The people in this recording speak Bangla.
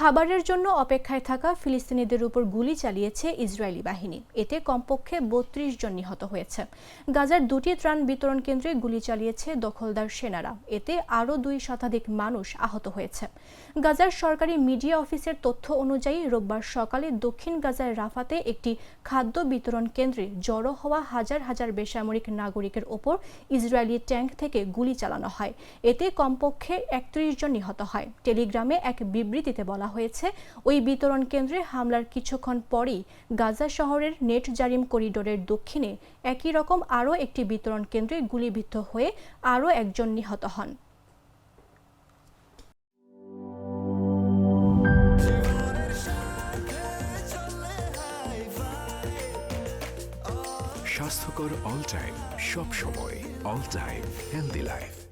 খাবারের জন্য অপেক্ষায় থাকা ফিলিস্তিনিদের উপর গুলি চালিয়েছে ইসরায়েলি বাহিনী। এতে কমপক্ষে ৩২ জন নিহত হয়েছে। গাজার দুটি ত্রাণ বিতরণ কেন্দ্রে গুলি চালিয়েছে দখলদার সেনারা। এতে আরও ২ শতাধিক মানুষ আহত হয়েছে। গাজার সরকারি মিডিয়া অফিসের তথ্য অনুযায়ী রোববার সকালে দক্ষিণ গাজার রাফাতে একটি খাদ্য বিতরণ কেন্দ্রে জড়ো হওয়া হাজার হাজার বেসামরিক নাগরিকের ওপর ইসরায়েলি ট্যাঙ্ক থেকে গুলি চালানো হয়। এতে কমপক্ষে ৩১ জন নিহত হয়। টেলিগ্রামে এক বিবৃতিতে বলা হয়েছে, ওই বিতরণ কেন্দ্রে হামলার কিছুক্ষণ পরেই গাজা শহরের নেট জারিম করিডোরের দক্ষিণে একই রকম আরও একটি বিতরণ কেন্দ্রে গুলিবিদ্ধ হয়ে আরও একজন নিহত হন। স্বাস্থ্যকর অল টাইম, সব সময় অল টাইম হেলদি লাইফ।